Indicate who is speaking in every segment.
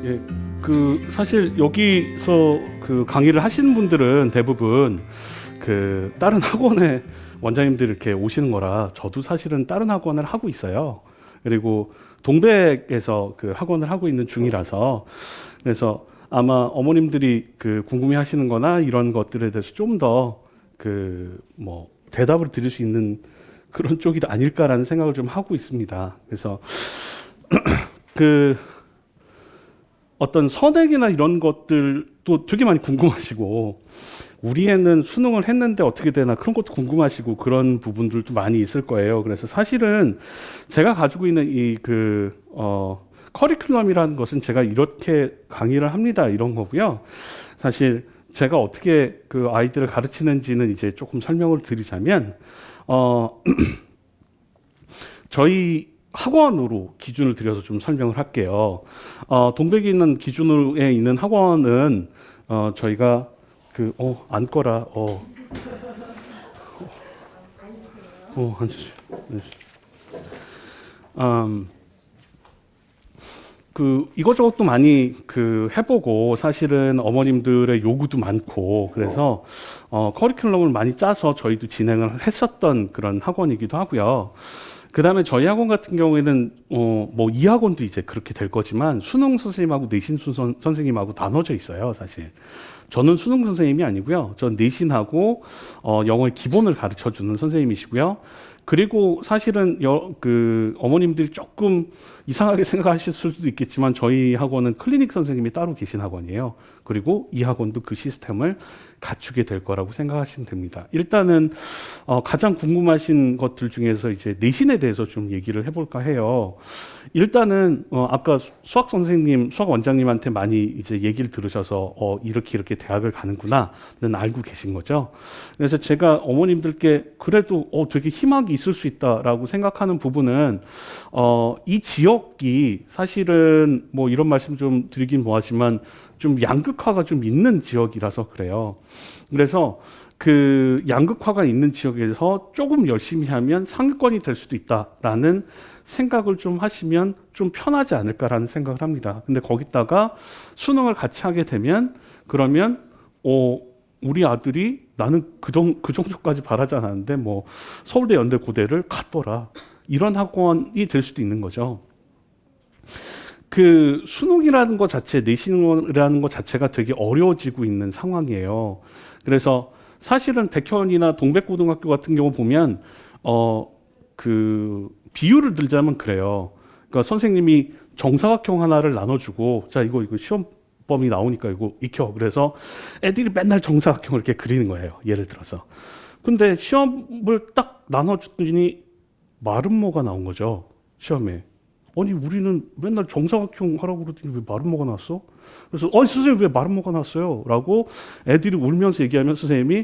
Speaker 1: 예, 사실 여기서 강의를 하시는 분들은 대부분 다른 학원에 원장님들 이렇게 오시는 거라 저도 사실은 다른 학원을 하고 있어요. 그리고 동백에서 학원을 하고 있는 중이라서 그래서 아마 어머님들이 궁금해하시는 거나 이런 것들에 대해서 좀 더 대답을 드릴 수 있는 그런 쪽이 아닐까라는 생각을 좀 하고 있습니다. 그래서 어떤 선행이나 이런 것들도 되게 많이 궁금하시고 우리 애는 수능을 했는데 어떻게 되나 그런 것도 궁금하시고 그런 부분들도 많이 있을 거예요. 그래서 사실은 제가 가지고 있는 커리큘럼이라는 것은 제가 이렇게 강의를 합니다 이런 거고요. 사실 제가 어떻게 아이들을 가르치는지는 이제 조금 설명을 드리자면 저희 학원으로 기준을 들여서 좀 설명을 할게요. 동백에 있는 기준에 있는 학원은 저희가 앉거라. 앉으세요. 이것저것도 많이 해보고 사실은 어머님들의 요구도 많고 그래서 커리큘럼을 많이 짜서 저희도 진행을 했었던 그런 학원이기도 하고요. 그 다음에 저희 학원 같은 경우에는 이 학원도 이제 그렇게 될 거지만 수능 선생님하고 내신 선생님하고 나눠져 있어요. 사실 저는 수능 선생님이 아니고요. 전 내신하고 영어의 기본을 가르쳐 주는 선생님이시고요. 그리고 사실은 어머님들이 조금 이상하게 생각하실 수도 있겠지만 저희 학원은 클리닉 선생님이 따로 계신 학원이에요. 그리고 이 학원도 그 시스템을 갖추게 될 거라고 생각하시면 됩니다. 일단은 가장 궁금하신 것들 중에서 이제 내신에 대해서 좀 얘기를 해볼까 해요. 일단은 아까 수학 선생님, 수학 원장님한테 많이 이제 얘기를 들으셔서 이렇게 대학을 가는구나는 알고 계신 거죠. 그래서 제가 어머님들께 그래도 되게 희망이 있을 수 있다라고 생각하는 부분은 이 지역이 사실은 이런 말씀 좀 드리긴 뭐하지만 좀 양극화가 좀 있는 지역이라서 그래요. 그래서 양극화가 있는 지역에서 조금 열심히 하면 상위권이 될 수도 있다라는 생각을 좀 하시면 좀 편하지 않을까라는 생각을 합니다. 근데 거기다가 수능을 같이 하게 되면 그러면 우리 아들이 나는 그 정도까지 바라지 않았는데 서울대, 연대, 고대를 갔더라. 이런 학원이 될 수도 있는 거죠. 수능이라는 것 자체, 내신이라는 것 자체가 되게 어려워지고 있는 상황이에요. 그래서 사실은 백현이나 동백고등학교 같은 경우 보면 비유를 들자면 그래요. 그러니까 선생님이 정사각형 하나를 나눠주고 자 이거 시험 범위 나오니까 이거 익혀. 그래서 애들이 맨날 정사각형을 이렇게 그리는 거예요. 예를 들어서. 근데 시험을 딱 나눠줬더니 마름모가 나온 거죠. 시험에. 아니 우리는 맨날 정사각형 하라고 그러더니 왜 마름모가 나왔어? 그래서 선생님 왜 마름모가 나왔어요? 라고 애들이 울면서 얘기하면 선생님이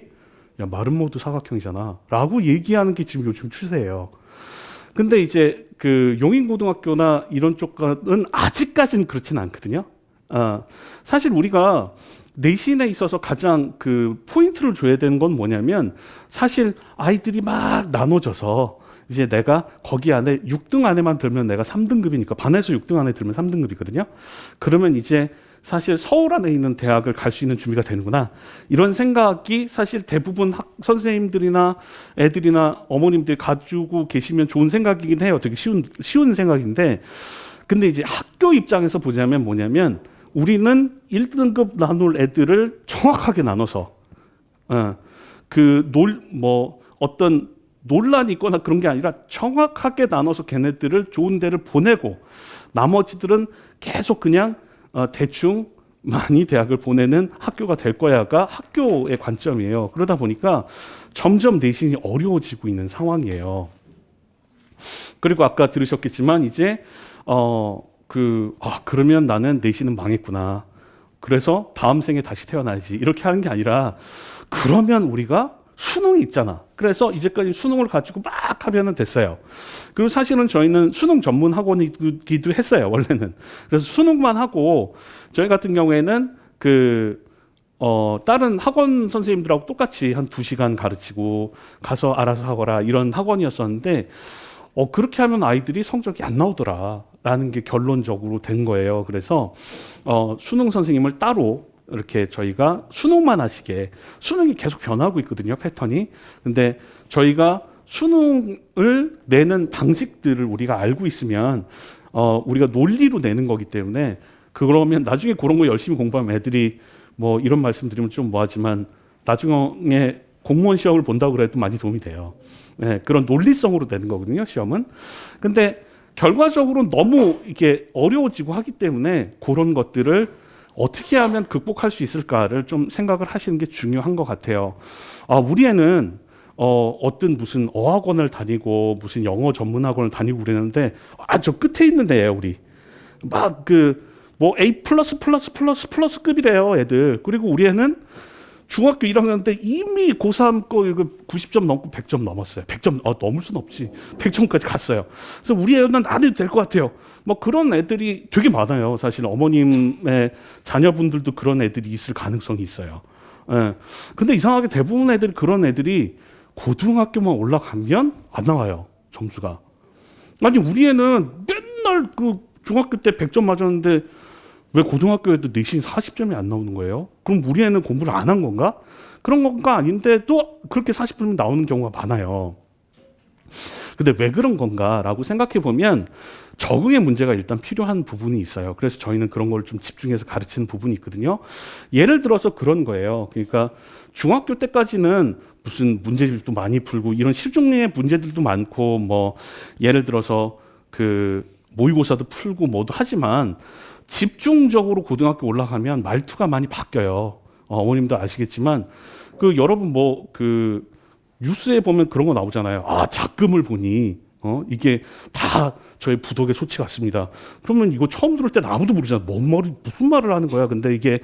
Speaker 1: 야 마름모도 사각형이잖아 라고 얘기하는 게 지금 요즘 추세예요. 근데 이제 용인고등학교나 이런 쪽은 아직까지는 그렇지는 않거든요. 사실 우리가 내신에 있어서 가장 포인트를 줘야 되는 건 뭐냐면 사실 아이들이 막 나눠져서 이제 내가 거기 안에 6등 안에만 들면 내가 3등급이니까 반에서 6등 안에 들면 3등급이거든요. 그러면 이제 사실 서울 안에 있는 대학을 갈 수 있는 준비가 되는구나. 이런 생각이 사실 대부분 선생님들이나 애들이나 어머님들이 가지고 계시면 좋은 생각이긴 해요. 되게 쉬운 생각인데 근데 이제 학교 입장에서 보자면 뭐냐면 우리는 1등급 나눌 애들을 정확하게 나눠서 어떤 논란이 있거나 그런 게 아니라 정확하게 나눠서 걔네들을 좋은 데를 보내고 나머지들은 계속 그냥 대충 많이 대학을 보내는 학교가 될 거야가 학교의 관점이에요. 그러다 보니까 점점 내신이 어려워지고 있는 상황이에요. 그리고 아까 들으셨겠지만 이제 그러면 나는 내신은 망했구나. 그래서 다음 생에 다시 태어나야지. 이렇게 하는 게 아니라 그러면 우리가 수능이 있잖아. 그래서 이제까지 수능을 가지고 막 하면은 됐어요. 그리고 사실은 저희는 수능 전문 학원이기도 했어요, 원래는. 그래서 수능만 하고 저희 같은 경우에는 다른 학원 선생님들하고 똑같이 한 2시간 가르치고 가서 알아서 하거라 이런 학원이었었는데 그렇게 하면 아이들이 성적이 안 나오더라라는 게 결론적으로 된 거예요. 그래서 수능 선생님을 따로 이렇게 저희가 수능만 하시게, 수능이 계속 변하고 있거든요, 패턴이. 근데 저희가 수능을 내는 방식들을 우리가 알고 있으면 우리가 논리로 내는 거기 때문에, 그러면 나중에 그런 거 열심히 공부하면 애들이 뭐 이런 말씀 드리면 좀 뭐하지만 나중에 공무원 시험을 본다고 그래도 많이 도움이 돼요. 네, 그런 논리성으로 되는 거거든요, 시험은. 근데 결과적으로 너무 이게 어려워지고 하기 때문에 그런 것들을 어떻게 하면 극복할 수 있을까를 좀 생각을 하시는 게 중요한 것 같아요. 우리 애는 어떤 무슨 어학원을 다니고 무슨 영어 전문 학원을 다니고 그랬는데, 저 끝에 있는 애예요, 우리. 막 뭐 A 플러스 급이래요, 애들. 그리고 우리 애는 중학교 1학년 때 이미 고3 거 이거 90점 넘고 100점 넘었어요. 100점 넘을 순 없지. 100점까지 갔어요. 그래서 우리 애는 안 해도 될 것 같아요. 뭐 그런 애들이 되게 많아요. 사실 어머님의 자녀분들도 그런 애들이 있을 가능성이 있어요. 예. 근데 이상하게 대부분 애들이, 그런 애들이 고등학교만 올라가면 안 나와요, 점수가. 아니 우리 애는 맨날 중학교 때 100점 맞았는데 왜 고등학교에도 내신 40점이 안 나오는 거예요? 그럼 우리 애는 공부를 안 한 건가? 그런 건가 아닌데 또 그렇게 40점이 나오는 경우가 많아요. 근데 왜 그런 건가라고 생각해 보면 적응의 문제가 일단 필요한 부분이 있어요. 그래서 저희는 그런 걸 좀 집중해서 가르치는 부분이 있거든요. 예를 들어서 그런 거예요. 그러니까 중학교 때까지는 무슨 문제집도 많이 풀고 이런 실종의 문제들도 많고, 뭐 예를 들어서 모의고사도 풀고 뭐도 하지만, 집중적으로 고등학교 올라가면 말투가 많이 바뀌어요. 어머님도 아시겠지만, 여러분 뉴스에 보면 그런 거 나오잖아요. 작금을 보니 이게 다 저의 부덕의 소치 같습니다. 그러면 이거 처음 들을 때는 아무도 모르잖아. 무슨 말을 하는 거야. 근데 이게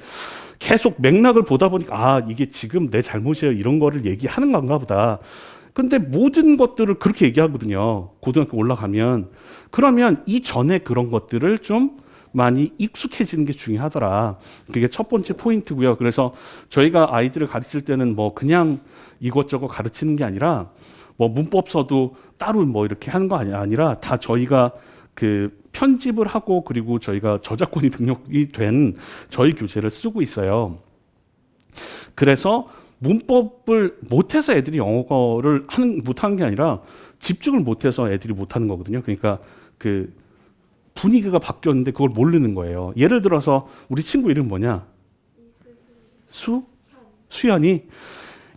Speaker 1: 계속 맥락을 보다 보니까 이게 지금 내 잘못이에요, 이런 거를 얘기하는 건가 보다. 근데 모든 것들을 그렇게 얘기하거든요, 고등학교 올라가면. 그러면 이전에 그런 것들을 좀 많이 익숙해지는 게 중요하더라. 그게 첫 번째 포인트고요. 그래서 저희가 아이들을 가르칠 때는 뭐 그냥 이것저것 가르치는 게 아니라, 뭐 문법서도 따로 뭐 이렇게 하는 거 아니라 다 저희가 편집을 하고, 그리고 저희가 저작권이 등록이 된 저희 교재를 쓰고 있어요. 그래서 문법을 못해서 애들이 영어를 못하는 게 아니라 집중을 못해서 애들이 못하는 거거든요. 그러니까 분위기가 바뀌었는데 그걸 모르는 거예요. 예를 들어서 우리 친구 이름 뭐냐? 수연이.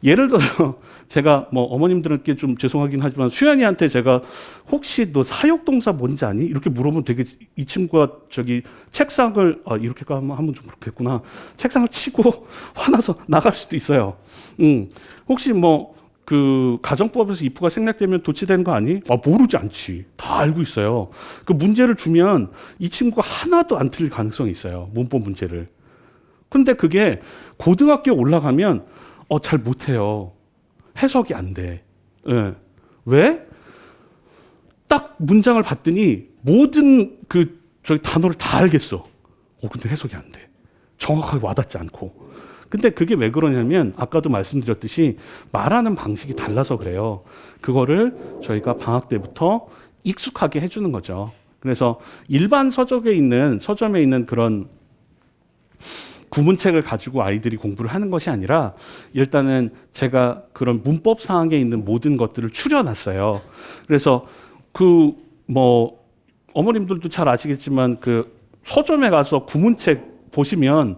Speaker 1: 예를 들어서 제가 뭐 어머님들께 좀 죄송하긴 하지만, 수연이한테 제가 혹시 너 사역동사 뭔지 아니? 이렇게 물어보면 되게 이 친구가 책상을 이렇게 하면 좀 그렇겠구나. 책상을 치고 화나서 나갈 수도 있어요. 혹시 가정법에서 if가 생략되면 도치되는 거 아니? 모르지 않지. 다 알고 있어요. 그 문제를 주면 이 친구가 하나도 안 틀릴 가능성이 있어요, 문법 문제를. 근데 그게 고등학교에 올라가면 잘 못해요. 해석이 안 돼. 예. 왜? 딱 문장을 봤더니 모든 저희 단어를 다 알겠어. 근데 해석이 안 돼. 정확하게 와닿지 않고. 근데 그게 왜 그러냐면, 아까도 말씀드렸듯이 말하는 방식이 달라서 그래요. 그거를 저희가 방학 때부터 익숙하게 해주는 거죠. 그래서 일반 서점에 있는 그런 구문책을 가지고 아이들이 공부를 하는 것이 아니라, 일단은 제가 그런 문법 사항에 있는 모든 것들을 추려놨어요. 그래서 어머님들도 잘 아시겠지만, 서점에 가서 구문책 보시면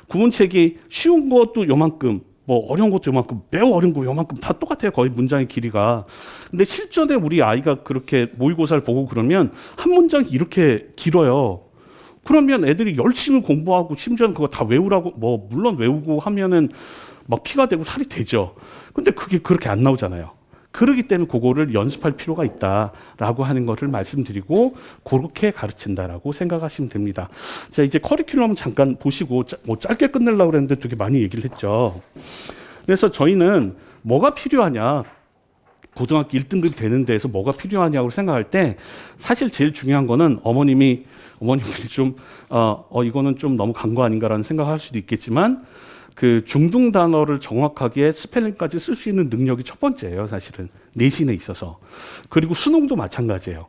Speaker 1: 구문책이 쉬운 것도 요만큼, 어려운 것도 요만큼, 매우 어려운 거 요만큼 다 똑같아요, 거의 문장의 길이가. 근데 실전에 우리 아이가 그렇게 모의고사를 보고 그러면 한 문장이 이렇게 길어요. 그러면 애들이 열심히 공부하고 심지어는 그거 다 외우라고, 물론 외우고 하면은 막 피가 되고 살이 되죠. 근데 그게 그렇게 안 나오잖아요. 그렇기 때문에 그거를 연습할 필요가 있다라고 하는 것을 말씀드리고, 그렇게 가르친다라고 생각하시면 됩니다. 자, 이제 커리큘럼 잠깐 보시고, 짧게 끝내려고 그랬는데 되게 많이 얘기를 했죠. 그래서 저희는 뭐가 필요하냐, 고등학교 1등급이 되는 데에서 뭐가 필요하냐고 생각할 때, 사실 제일 중요한 거는 어머님들이 좀 이거는 좀 너무 간 거 아닌가라는 생각을 할 수도 있겠지만, 그 중등 단어를 정확하게 스펠링까지 쓸 수 있는 능력이 첫 번째예요, 사실은. 내신에 있어서. 그리고 수능도 마찬가지예요.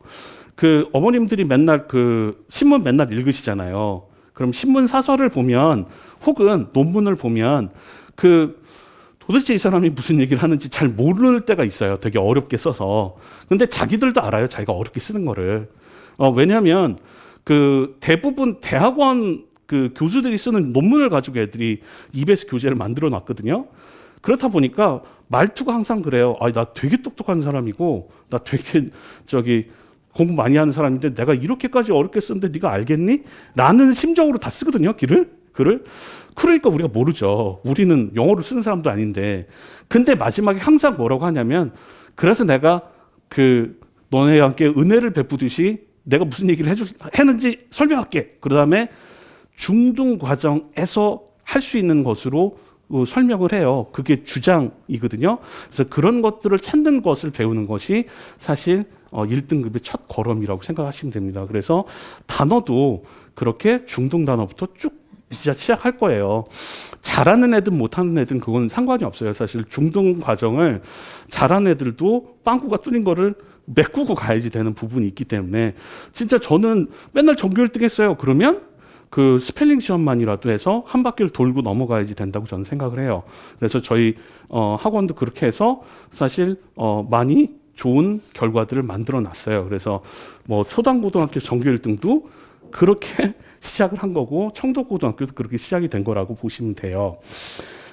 Speaker 1: 그 어머님들이 맨날 그 신문 맨날 읽으시잖아요. 그럼 신문 사설을 보면 혹은 논문을 보면 그 도대체 이 사람이 무슨 얘기를 하는지 잘 모를 때가 있어요. 되게 어렵게 써서. 근데 자기들도 알아요. 자기가 어렵게 쓰는 거를. 왜냐하면 그 대부분 대학원 그 교수들이 쓰는 논문을 가지고 애들이 EBS 교재를 만들어 놨거든요. 그렇다 보니까 말투가 항상 그래요. 아, 나 되게 똑똑한 사람이고, 나 되게 공부 많이 하는 사람인데 내가 이렇게까지 어렵게 쓰는데 네가 알겠니? 라는 심정으로 다 쓰거든요. 글을. 그러니까 우리가 모르죠. 우리는 영어를 쓰는 사람도 아닌데. 근데 마지막에 항상 뭐라고 하냐면, 그래서 내가 그 너네와 함께 은혜를 베푸듯이 내가 무슨 얘기를 했는지 설명할게. 그 다음에 중등 과정에서 할 수 있는 것으로 설명을 해요. 그게 주장이거든요. 그래서 그런 것들을 찾는 것을 배우는 것이 사실 1등급의 첫 걸음이라고 생각하시면 됩니다. 그래서 단어도 그렇게 중등 단어부터 쭉 시작할 거예요. 잘하는 애든 못하는 애든 그건 상관이 없어요. 사실 중등 과정을 잘하는 애들도 빵꾸가 뚫린 거를 메꾸고 가야지 되는 부분이 있기 때문에 진짜 저는 맨날 전교 1등 했어요. 그러면 그 스펠링 시험만이라도 해서 한 바퀴를 돌고 넘어가야지 된다고 저는 생각을 해요. 그래서 저희 학원도 그렇게 해서 사실 많이 좋은 결과들을 만들어 놨어요. 그래서 뭐 초등고등학교 전교 1등도 그렇게 시작을 한 거고 청도고등학교도 그렇게 시작이 된 거라고 보시면 돼요.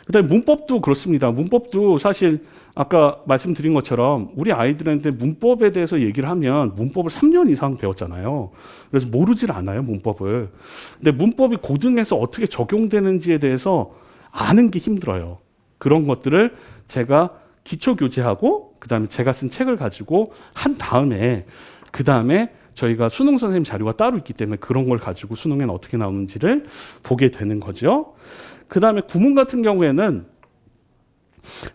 Speaker 1: 그다음에 문법도 그렇습니다. 문법도 사실 아까 말씀드린 것처럼 우리 아이들한테 문법에 대해서 얘기를 하면 문법을 3년 이상 배웠잖아요. 그래서 모르질 않아요, 문법을. 근데 문법이 고등에서 어떻게 적용되는지에 대해서 아는 게 힘들어요. 그런 것들을 제가 기초교재하고 그다음에 제가 쓴 책을 가지고 한 다음에 그다음에 저희가 수능 선생님 자료가 따로 있기 때문에 그런 걸 가지고 수능에는 어떻게 나오는지를 보게 되는 거죠. 그다음에 구문 같은 경우에는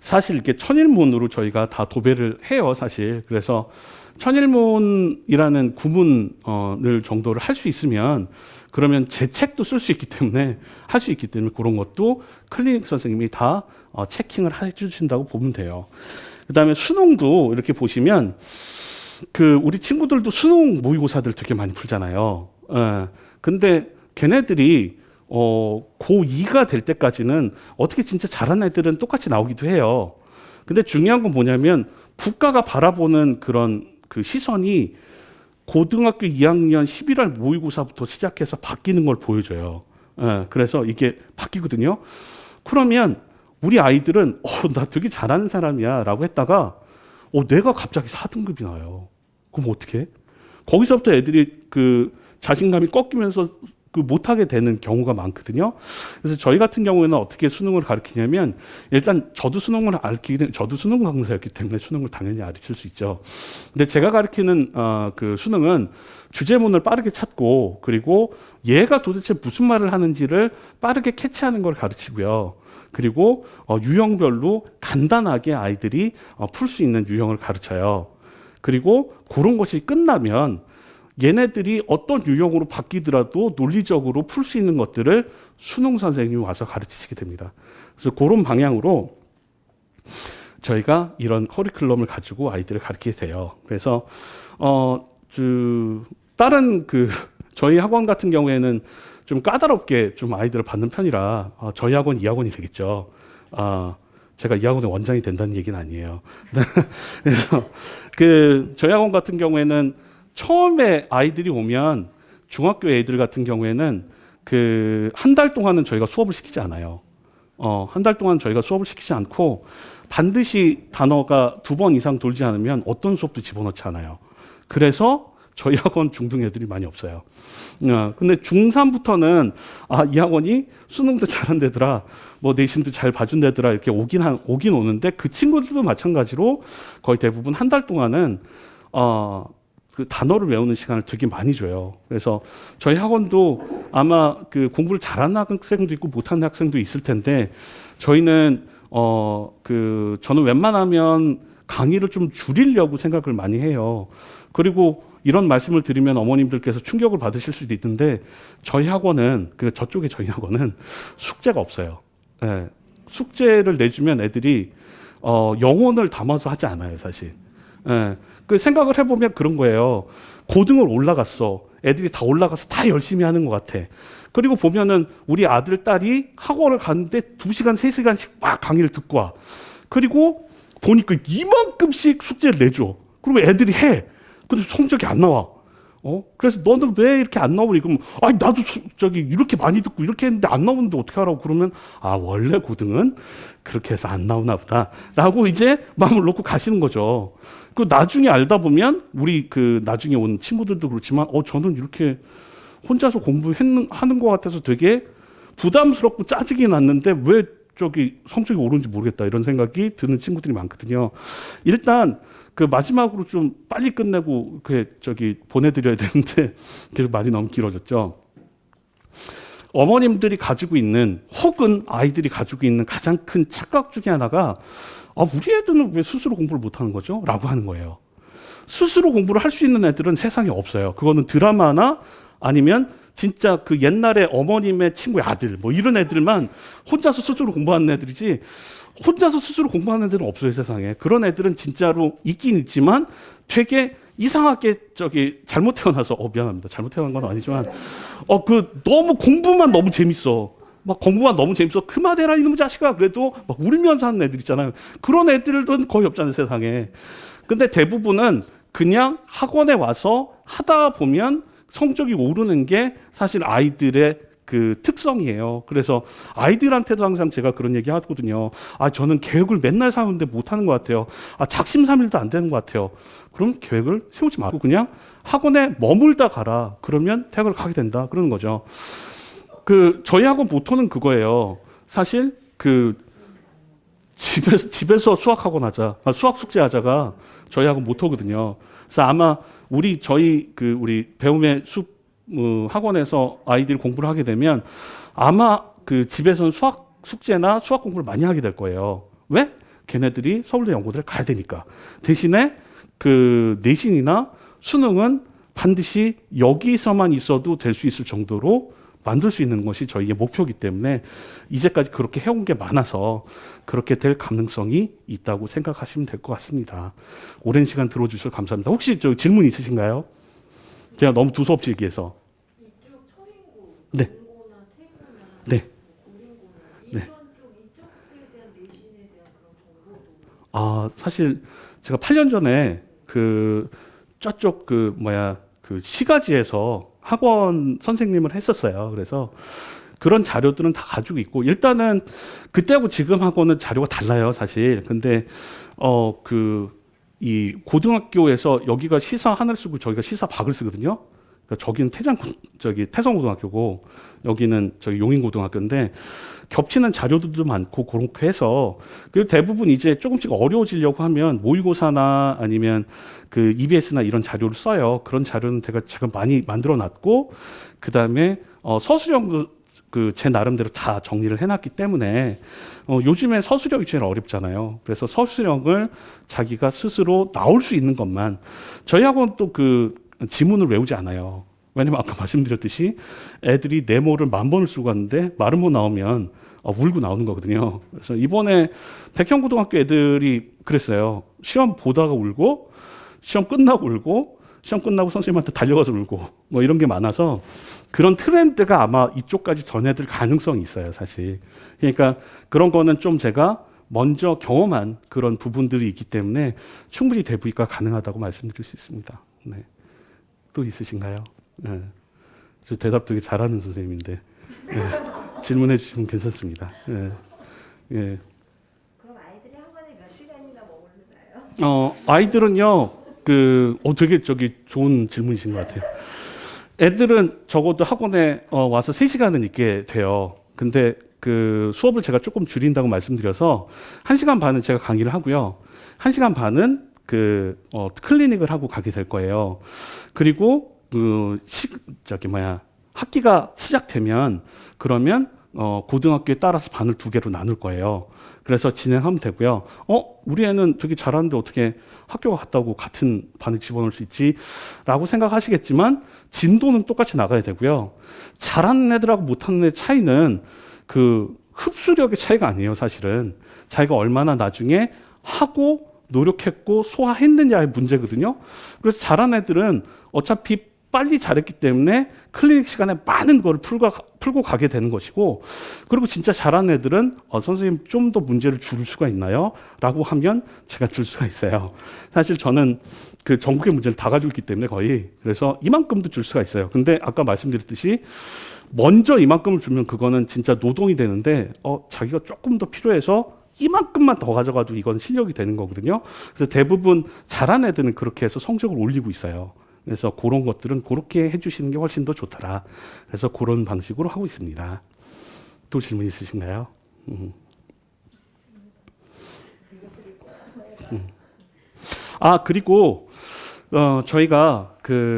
Speaker 1: 사실 이렇게 천일문으로 저희가 다 도배를 해요, 사실. 그래서 천일문이라는 구문을 정도를 할 수 있으면 그러면 제 책도 쓸 수 있기 때문에 할 수 있기 때문에 그런 것도 클리닉 선생님이 다 체킹을 해주신다고 보면 돼요. 그다음에 수능도 이렇게 보시면 그 우리 친구들도 수능 모의고사들 되게 많이 풀잖아요. 근데 걔네들이 고2가 될 때까지는 어떻게 진짜 잘하는 애들은 똑같이 나오기도 해요. 근데 중요한 건 뭐냐면 국가가 바라보는 그런 그 시선이 고등학교 2학년 11월 모의고사부터 시작해서 바뀌는 걸 보여줘요. 그래서 이게 바뀌거든요. 그러면 우리 아이들은 나 되게 잘하는 사람이야 라고 했다가 내가 갑자기 4등급이 나와요. 그럼 어떻게? 거기서부터 애들이 그 자신감이 꺾이면서 그 못하게 되는 경우가 많거든요. 그래서 저희 같은 경우에는 어떻게 수능을 가르치냐면 일단 저도 수능을 저도 수능 강사였기 때문에 수능을 당연히 가르칠 수 있죠. 근데 제가 가르치는 그 수능은 주제문을 빠르게 찾고 그리고 얘가 도대체 무슨 말을 하는지를 빠르게 캐치하는 걸 가르치고요. 그리고 유형별로 간단하게 아이들이 풀 수 있는 유형을 가르쳐요. 그리고 그런 것이 끝나면 얘네들이 어떤 유형으로 바뀌더라도 논리적으로 풀 수 있는 것들을 수능 선생님이 와서 가르치시게 됩니다. 그래서 그런 방향으로 저희가 이런 커리큘럼을 가지고 아이들을 가르치게 돼요. 그래서 다른 저희 학원 같은 경우에는 좀 까다롭게 좀 아이들을 받는 편이라 저희 학원 이 학원이 되겠죠. 제가 이 학원의 원장이 된다는 얘기는 아니에요. 그래서 저희 학원 같은 경우에는 처음에 아이들이 오면 중학교 애들 같은 경우에는 한 달 동안은 저희가 수업을 시키지 않아요. 한 달 동안 저희가 수업을 시키지 않고 반드시 단어가 2번 이상 돌지 않으면 어떤 수업도 집어넣지 않아요. 그래서 저희 학원 중등 애들이 많이 없어요. 근데 중3부터는 이 학원이 수능도 잘한 데더라, 뭐 내신도 잘 봐준 데더라 이렇게 오긴 오는데 그 친구들도 마찬가지로 거의 대부분 한 달 동안은 그 단어를 외우는 시간을 되게 많이 줘요. 그래서 저희 학원도 아마 공부를 잘하는 학생도 있고 못하는 학생도 있을 텐데 저희는 저는 웬만하면 강의를 좀 줄이려고 생각을 많이 해요. 그리고 이런 말씀을 드리면 어머님들께서 충격을 받으실 수도 있는데 저희 학원은 저쪽에 저희 학원은 숙제가 없어요. 예, 숙제를 내주면 애들이 영혼을 담아서 하지 않아요, 사실. 예, 그 생각을 해보면 그런 거예요. 고등을 올라갔어. 애들이 다 올라가서 다 열심히 하는 것 같아. 그리고 보면은 우리 아들, 딸이 학원을 갔는데 2시간, 3시간씩 막 강의를 듣고 와. 그리고 보니까 이만큼씩 숙제를 내줘. 그리고 애들이 해. 근데 성적이 안 나와. 그래서 너는 왜 이렇게 안 나오니? 그럼, 나도 이렇게 많이 듣고 이렇게 했는데 안 나오는데 어떻게 하라고? 그러면, 원래 고등은 그렇게 해서 안 나오나 보다. 라고 이제 마음을 놓고 가시는 거죠. 그 나중에 알다 보면, 우리 나중에 온 친구들도 그렇지만, 저는 이렇게 혼자서 하는 것 같아서 되게 부담스럽고 짜증이 났는데 왜 성적이 오르는지 모르겠다. 이런 생각이 드는 친구들이 많거든요. 일단, 마지막으로 좀 빨리 끝내고 보내드려야 되는데 계속 말이 너무 길어졌죠. 어머님들이 가지고 있는 혹은 아이들이 가지고 있는 가장 큰 착각 중에 하나가 우리 애들은 왜 스스로 공부를 못하는 거죠? 라고 하는 거예요. 스스로 공부를 할 수 있는 애들은 세상에 없어요. 그거는 드라마나 아니면 진짜 옛날에 어머님의 친구의 아들 뭐 이런 애들만 혼자서 스스로 공부하는 애들이지 혼자서 스스로 공부하는 애들은 없어요, 세상에. 그런 애들은 진짜로 있긴 있지만 되게 이상하게 잘못 태어나서 미안합니다. 잘못 태어난 건 아니지만 너무 공부만 너무 재밌어. 막 공부만 너무 재밌어. 그만해라 이놈의 자식아. 그래도 막 울면서 하는 애들 있잖아요. 그런 애들은 거의 없잖아요, 세상에. 근데 대부분은 그냥 학원에 와서 하다 보면 성적이 오르는 게 사실 아이들의 특성이에요. 그래서 아이들한테도 항상 제가 그런 얘기 하거든요. 저는 계획을 맨날 세우는데 못하는 것 같아요. 작심삼일도 안 되는 것 같아요. 그럼 계획을 세우지 말고 그냥 학원에 머물다 가라. 그러면 대학을 가게 된다. 그러는 거죠. 저희 학원 모토는 그거예요. 사실 집에서 수학학원 하자, 수학 숙제 하자가 저희 학원 모토거든요. 그래서 아마 저희 배움의 숲 학원에서 아이들이 공부를 하게 되면 아마 집에서는 수학 숙제나 수학 공부를 많이 하게 될 거예요. 왜? 걔네들이 서울대 연고대를 가야 되니까. 대신에 내신이나 수능은 반드시 여기서만 있어도 될 수 있을 정도로 만들 수 있는 것이 저희의 목표이기 때문에 이제까지 그렇게 해온 게 많아서 그렇게 될 가능성이 있다고 생각하시면 될 것 같습니다. 오랜 시간 들어주셔서 감사합니다. 혹시 질문 있으신가요? 제가 너무 두서없이 얘기해서.
Speaker 2: 이쪽 철인고,
Speaker 1: 네.
Speaker 2: 인고나 태고나
Speaker 1: 네.
Speaker 2: 고린고나
Speaker 1: 네.
Speaker 2: 이런 이쪽에 대한 내신에 대한 그런 정보도.
Speaker 1: 사실 제가 8년 전에 저쪽 시가지에서 학원 선생님을 했었어요. 그래서 그런 자료들은 다 가지고 있고 일단은 그때하고 지금 하고는 자료가 달라요, 사실. 근데 이 고등학교에서 여기가 시사 하나를 쓰고 저기가 시사 박을 쓰거든요. 그러니까 저기는 태성고등학교고 여기는 용인고등학교인데 겹치는 자료들도 많고 그렇게 해서 그리고 대부분 이제 조금씩 어려워지려고 하면 모의고사나 아니면 EBS나 이런 자료를 써요. 그런 자료는 제가 많이 만들어 놨고 그다음에 서술형도 제 나름대로 다 정리를 해놨기 때문에 요즘에 서술형이 제일 어렵잖아요. 그래서 서술형을 자기가 스스로 나올 수 있는 것만 저희 학원 또 지문을 외우지 않아요. 왜냐면 아까 말씀드렸듯이 애들이 네모를 10,000번을 쓰고 갔는데 마름모 나오면 울고 나오는 거거든요. 그래서 이번에 백형고등학교 애들이 그랬어요. 시험 보다가 울고 시험 끝나고 울고 시험 끝나고 선생님한테 달려가서 울고 뭐 이런 게 많아서 그런 트렌드가 아마 이쪽까지 전해질 가능성이 있어요, 사실. 그러니까 그런 거는 좀 제가 먼저 경험한 그런 부분들이 있기 때문에 충분히 대부이가 가능하다고 말씀드릴 수 있습니다. 네. 또 있으신가요? 네. 저 대답 되게 잘하는 선생님인데 네. 질문해 주시면 괜찮습니다. 네. 네.
Speaker 2: 그럼 아이들이 학원에 몇 시간이나 머무르나요?
Speaker 1: 아이들은요, 되게 좋은 질문이신 것 같아요. 애들은 적어도 학원에 와서 3시간은 있게 돼요. 근데 수업을 제가 조금 줄인다고 말씀드려서 1시간 반은 제가 강의를 하고요. 1시간 반은 클리닉을 하고 가게 될 거예요. 그리고 학기가 시작되면 그러면 고등학교에 따라서 반을 2개로 나눌 거예요. 그래서 진행하면 되고요. 우리 애는 되게 잘하는데 어떻게 학교가 같다고 같은 반에 집어넣을 수 있지? 라고 생각하시겠지만 진도는 똑같이 나가야 되고요. 잘하는 애들하고 못하는 애 차이는 흡수력의 차이가 아니에요, 사실은. 자기가 얼마나 나중에 하고 노력했고 소화했느냐의 문제거든요. 그래서 잘한 애들은 어차피 빨리 잘했기 때문에 클리닉 시간에 많은 걸 풀고 가게 되는 것이고, 그리고 진짜 잘한 애들은 선생님 좀 더 문제를 줄일 수가 있나요? 라고 하면 제가 줄 수가 있어요. 사실 저는 그 전국의 문제를 다 가지고 있기 때문에 거의, 그래서 이만큼도 줄 수가 있어요. 근데 아까 말씀드렸듯이 먼저 이만큼을 주면 그거는 진짜 노동이 되는데 자기가 조금 더 필요해서 이만큼만 더 가져가도 이건 실력이 되는 거거든요. 그래서 대부분 잘한 애들은 그렇게 해서 성적을 올리고 있어요. 그래서 그런 것들은 그렇게 해주시는 게 훨씬 더 좋더라. 그래서 그런 방식으로 하고 있습니다. 또 질문 있으신가요? 그리고 저희가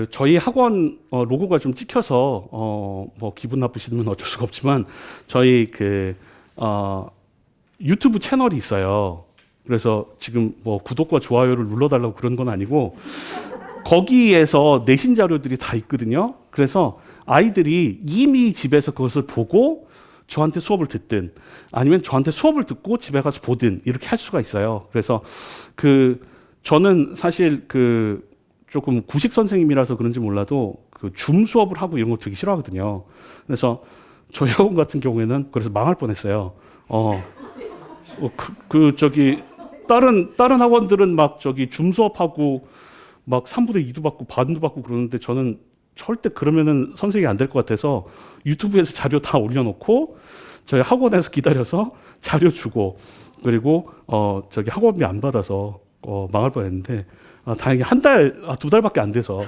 Speaker 1: 저희 학원 로고가 좀 찍혀서 뭐 기분 나쁘시면 어쩔 수가 없지만 저희 유튜브 채널이 있어요. 그래서 지금 뭐 구독과 좋아요를 눌러달라고 그런 건 아니고 거기에서 내신 자료들이 다 있거든요. 그래서 아이들이 이미 집에서 그것을 보고 저한테 수업을 듣든 아니면 저한테 수업을 듣고 집에 가서 보든 이렇게 할 수가 있어요. 그래서 저는 사실 조금 구식 선생님이라서 그런지 몰라도 줌 수업을 하고 이런 거 되게 싫어하거든요. 그래서 저희 학원 같은 경우에는 그래서 망할 뻔했어요. 다른 학원들은 막 줌 수업하고 막 3분의 2도 받고 반도 받고 그러는데 저는 절대 그러면은 선생님이 안 될 것 같아서 유튜브에서 자료 다 올려놓고 저희 학원에서 기다려서 자료 주고 그리고 학원비 안 받아서 망할 뻔했는데 다행히 두 달밖에 안 돼서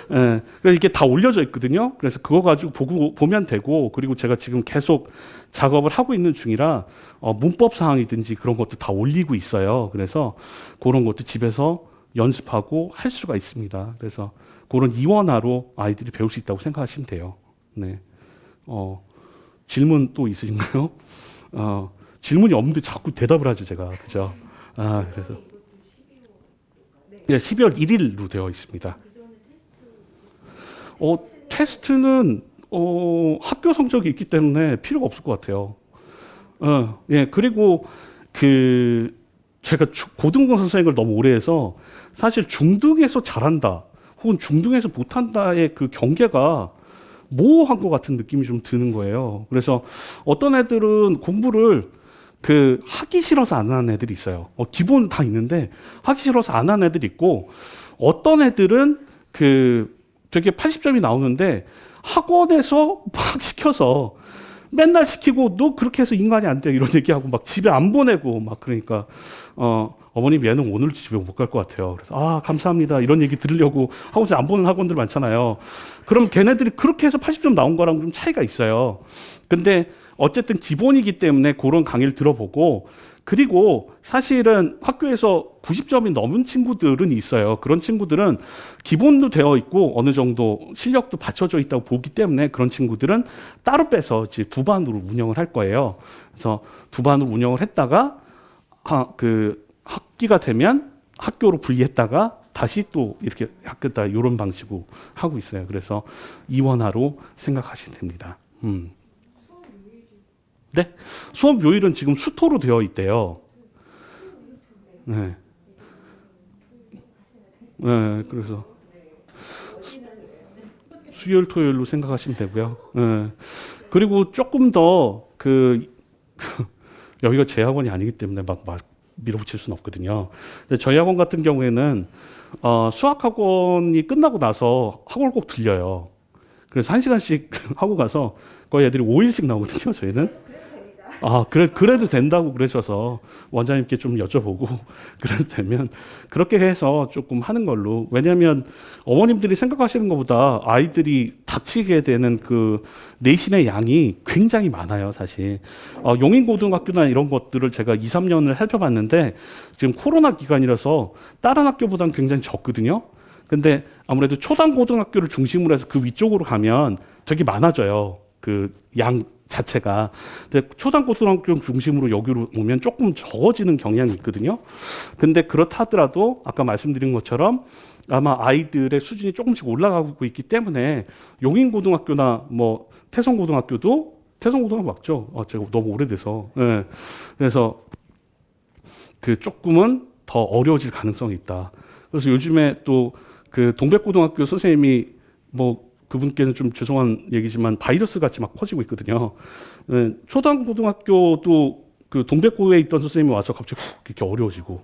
Speaker 1: 그래서 이게 다 올려져 있거든요. 그래서 그거 가지고 보면 되고, 그리고 제가 지금 계속 작업을 하고 있는 중이라 문법 사항이든지 그런 것도 다 올리고 있어요. 그래서 그런 것도 집에서 연습하고 할 수가 있습니다. 그래서 그런 이원화로 아이들이 배울 수 있다고 생각하시면 돼요. 네. 질문 또 있으신가요? 질문이 없는데 자꾸 대답을 하죠, 제가. 그죠? 그래서. 네, 12월 1일로 되어 있습니다. 테스트는 학교 성적이 있기 때문에 필요가 없을 것 같아요. 예, 그리고 제가 고등부 선생님을 너무 오래 해서 사실 중등에서 잘한다 혹은 중등에서 못한다의 그 경계가 모호한 것 같은 느낌이 좀 드는 거예요. 그래서 어떤 애들은 공부를 하기 싫어서 안 하는 애들이 있어요. 기본 다 있는데 하기 싫어서 안 하는 애들이 있고, 어떤 애들은 되게 80점이 나오는데 학원에서 막 시켜서 맨날 시키고 너 그렇게 해서 인간이 안 돼 이런 얘기하고 막 집에 안 보내고 막 그러니까 어머님 얘는 오늘 집에 못 갈 것 같아요. 그래서 감사합니다 이런 얘기 들으려고 학원에서 안 보는 학원들 많잖아요. 그럼 걔네들이 그렇게 해서 80점 나온 거랑 좀 차이가 있어요. 근데 어쨌든 기본이기 때문에 그런 강의를 들어보고, 그리고 사실은 학교에서 90점이 넘은 친구들은 있어요. 그런 친구들은 기본도 되어 있고 어느 정도 실력도 받쳐져 있다고 보기 때문에 그런 친구들은 따로 빼서 이제 두 반으로 운영을 할 거예요. 그래서 두 반으로 운영을 했다가 학기가 되면 학교로 분리했다가 다시 또 이렇게 학교다 이런 방식으로 하고 있어요. 그래서 이원화로 생각하시면 됩니다. 네, 수업 요일은 지금 수토로 되어 있대요. 네. 네, 그래서 수요일, 토요일로 생각하시면 되고요. 네. 그리고 조금 더 여기가 제 학원이 아니기 때문에 막 밀어붙일 수는 없거든요. 근데 저희 학원 같은 경우에는 수학 학원이 끝나고 나서 학원을 꼭 들려요. 그래서 1시간씩 하고 가서 거의 애들이 5일씩 나오거든요. 저희는. 그래도 된다고 그러셔서 원장님께 좀 여쭤보고 그래도 되면 그렇게 해서 조금 하는 걸로. 왜냐하면 어머님들이 생각하시는 것보다 아이들이 닥치게 되는 내신의 양이 굉장히 많아요, 사실. 용인고등학교나 이런 것들을 제가 2, 3년을 살펴봤는데 지금 코로나 기간이라서 다른 학교보다는 굉장히 적거든요. 근데 아무래도 초단고등학교를 중심으로 해서 그 위쪽으로 가면 되게 많아져요. 양 자체가. 근데 초단고등학교 중심으로 여기로 오면 조금 적어지는 경향이 있거든요. 근데 그렇다 하더라도 아까 말씀드린 것처럼 아마 아이들의 수준이 조금씩 올라가고 있기 때문에 용인고등학교나 태성고등학교도 태성고등학교 맞죠? 제가 너무 오래돼서. 예. 그래서 그 조금은 더 어려워질 가능성이 있다. 그래서 요즘에 또 그 동백고등학교 선생님이 뭐 그분께는 좀 죄송한 얘기지만 바이러스 같이 막 퍼지고 있거든요. 예. 초등고등학교도 그 동백고에 있던 선생님이 와서 갑자기 훅 이렇게 어려워지고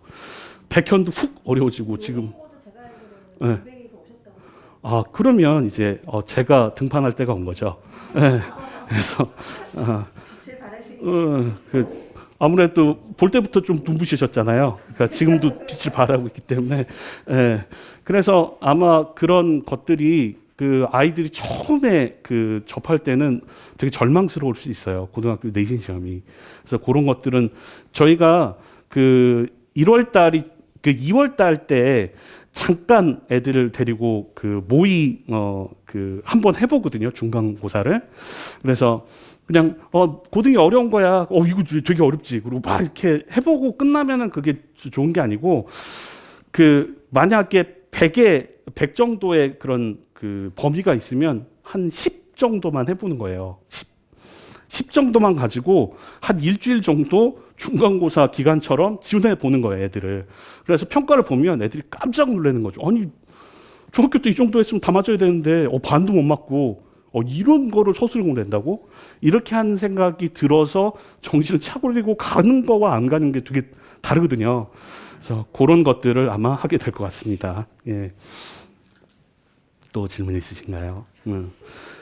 Speaker 1: 백현도 훅 어려워지고 지금.
Speaker 2: 모두 제가 알기로는
Speaker 1: 예.
Speaker 2: 공백에서 오셨다고 해요.
Speaker 1: 그러면 이제 제가 등판할 때가 온 거죠. 예. 그래서
Speaker 2: 빛을 발하시니
Speaker 1: 아무래도 볼 때부터 좀 눈부시셨잖아요. 그러니까 지금도 빛을 발하고 있기 때문에. 예. 그래서 아마 그런 것들이 그 아이들이 처음에 그 접할 때는 되게 절망스러울 수 있어요. 고등학교 내신 시험이. 그래서 그런 것들은 저희가 그 1월 달이 그 2월 달 때 잠깐 애들을 데리고 그 모의 그 한번 해보거든요. 중간고사를. 그래서 그냥 고등이 어려운 거야. 이거 되게 어렵지. 그리고 막 이렇게 해보고 끝나면은 그게 좋은 게 아니고 그 만약에 100 정도의 그런 그 범위가 있으면 한 10 정도만 해보는 거예요. 10 정도만 가지고 한 일주일 정도 중간고사 기간처럼 지원해 보는 거예요, 애들을. 그래서 평가를 보면 애들이 깜짝 놀라는 거죠. 아니, 중학교 때 이 정도 했으면 다 맞아야 되는데, 반도 못 맞고, 이런 거를 서술형으로 낸다고? 이렇게 하는 생각이 들어서 정신을 차고리고 가는 거와 안 가는 게 되게 다르거든요. 그래서 그런 것들을 아마 하게 될 것 같습니다. 예. 또 질문 있으신가요?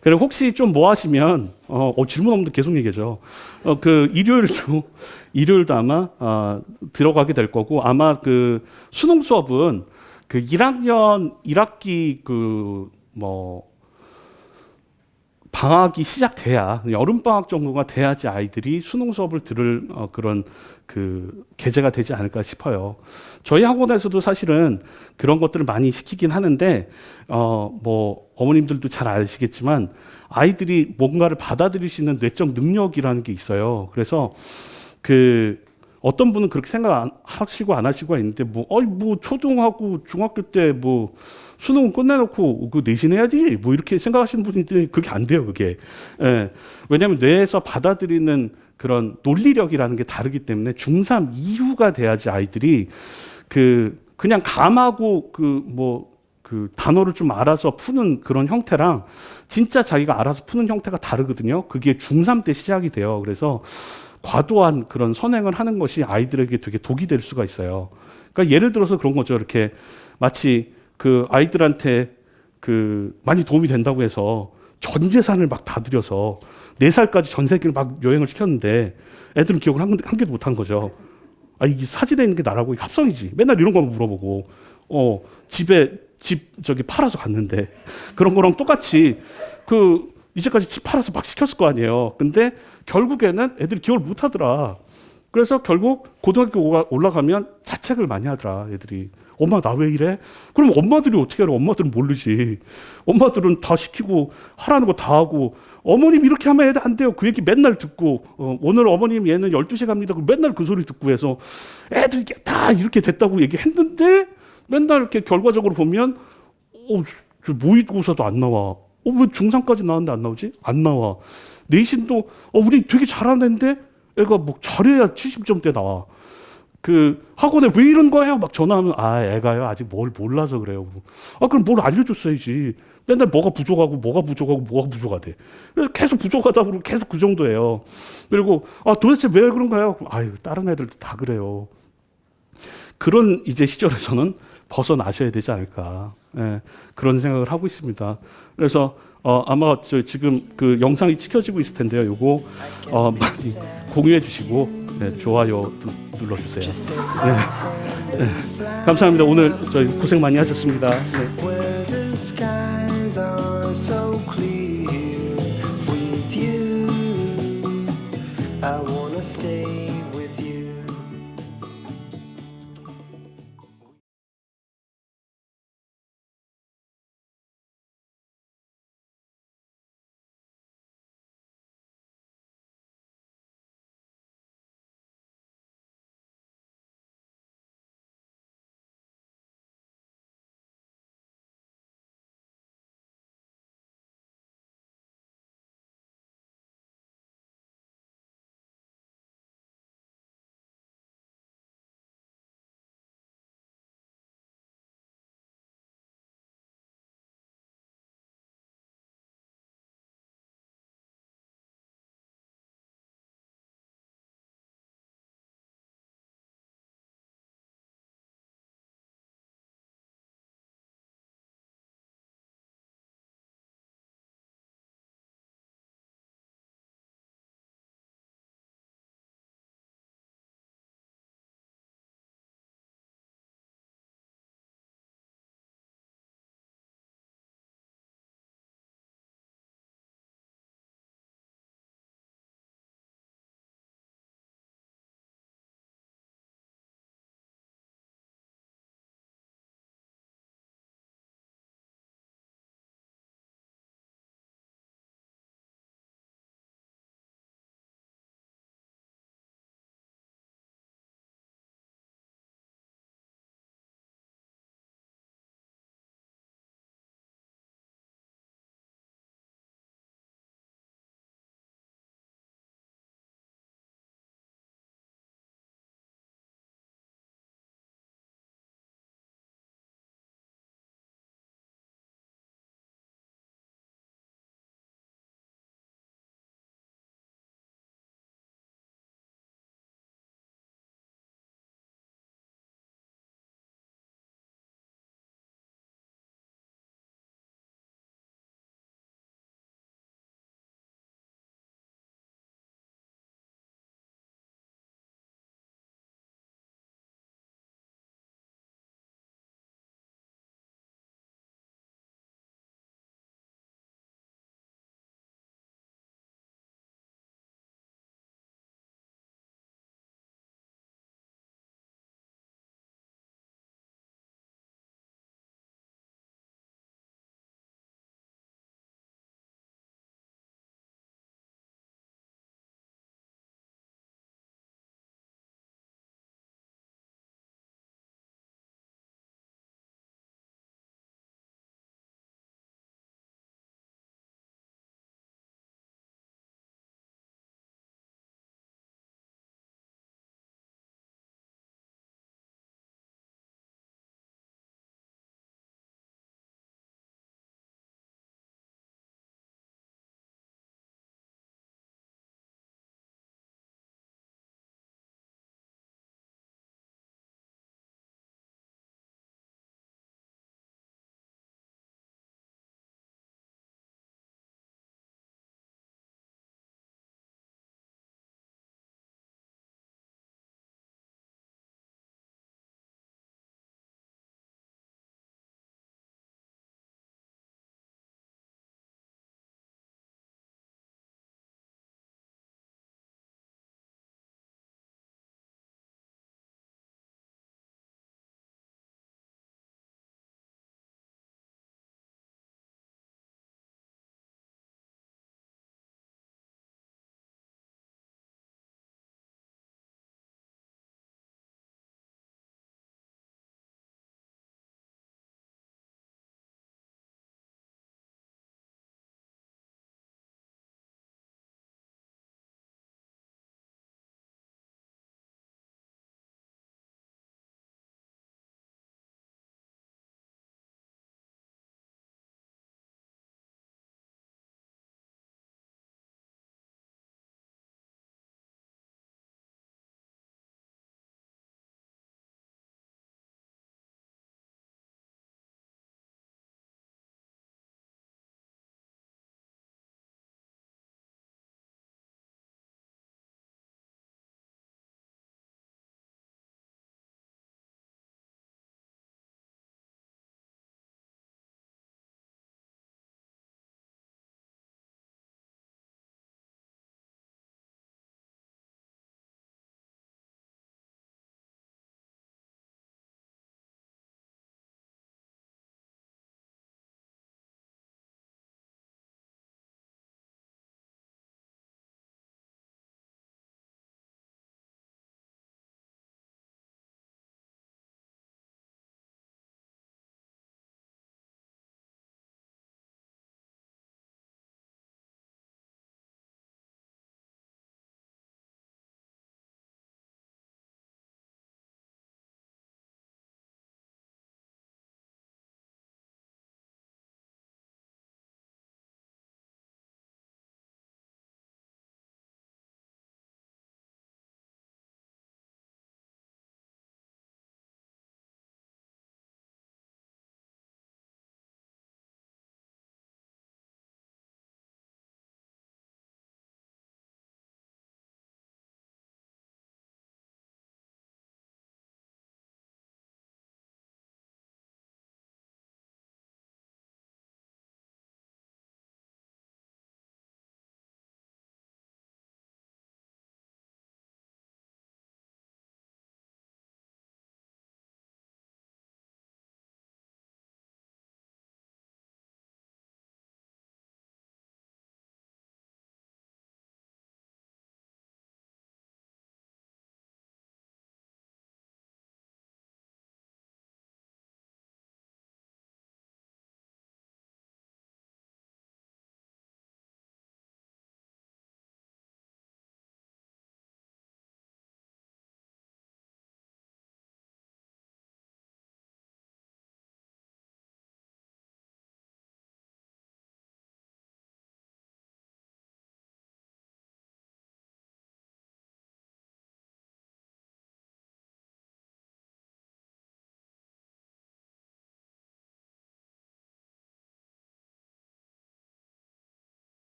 Speaker 1: 그리고 혹시 좀 뭐 하시면, 질문 없는데 계속 얘기하죠. 그 일요일도 아마, 들어가게 될 거고, 아마 그 수능 수업은 그 1학년 1학기 방학이 시작돼야, 여름방학 정도가 돼야지 아이들이 수능 수업을 들을 그런 그 계제가 되지 않을까 싶어요. 저희 학원에서도 사실은 그런 것들을 많이 시키긴 하는데, 어머님들도 잘 아시겠지만, 아이들이 뭔가를 받아들일 수 있는 내적 능력이라는 게 있어요. 그래서 어떤 분은 그렇게 생각하시고 안 하시고 있는데, 초등하고 중학교 때 수능은 끝내놓고 내신해야지 이렇게 생각하시는 분인데 그게 안 돼요, 그게. 예. 왜냐하면 뇌에서 받아들이는 그런 논리력이라는 게 다르기 때문에 중3 이후가 돼야지 아이들이 그냥 감하고 단어를 좀 알아서 푸는 그런 형태랑 진짜 자기가 알아서 푸는 형태가 다르거든요. 그게 중3 때 시작이 돼요. 그래서 과도한 그런 선행을 하는 것이 아이들에게 되게 독이 될 수가 있어요. 그러니까 예를 들어서 그런 거죠. 이렇게 마치 그 아이들한테 많이 도움이 된다고 해서 전 재산을 막 다 들여서 4살까지 전 세계를 막 여행을 시켰는데 애들은 기억을 한 개도 못 한 거죠. 이게 사진에 있는 게 나라고 이게 합성이지. 맨날 이런 거만 물어보고 집 저기 팔아서 갔는데 그런 거랑 똑같이 이제까지 집 팔아서 막 시켰을 거 아니에요. 근데 결국에는 애들이 기억을 못 하더라. 그래서 결국 고등학교 올라가면 자책을 많이 하더라, 애들이. 엄마, 나 왜 이래? 그럼 엄마들이 어떻게 알아? 엄마들은 모르지. 엄마들은 다 시키고 하라는 거 다 하고 어머님 이렇게 하면 애들 안 돼요. 그 얘기 맨날 듣고 오늘 어머님 얘는 12시에 갑니다. 맨날 그 소리 듣고 해서 애들이 다 이렇게 됐다고 얘기했는데 맨날 이렇게 결과적으로 보면 모의고사도 안 나와. 왜 중3까지 나왔는데 안 나오지? 안 나와. 내신도 우리 되게 잘하는데 애가 잘해야 70점대 나와. 학원에 왜 이런 거예요? 막 전화하면 애가요 아직 뭘 몰라서 그래요. 그럼 뭘 알려줬어야지. 맨날 뭐가 부족하대. 그래서 계속 부족하다 그러고 계속 그 정도예요. 그리고 도대체 왜 그런가요? 다른 애들도 다 그래요. 그런 이제 시절에서는 벗어나셔야 되지 않을까. 예, 그런 생각을 하고 있습니다. 그래서 아마 지금 그 영상이 찍혀지고 있을 텐데요. 요거 많이 공유해 주시고 좋아요 눌러주세요. 네. 감사합니다. 오늘 저희 고생 많이 하셨습니다. 네.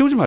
Speaker 1: 세우지 말.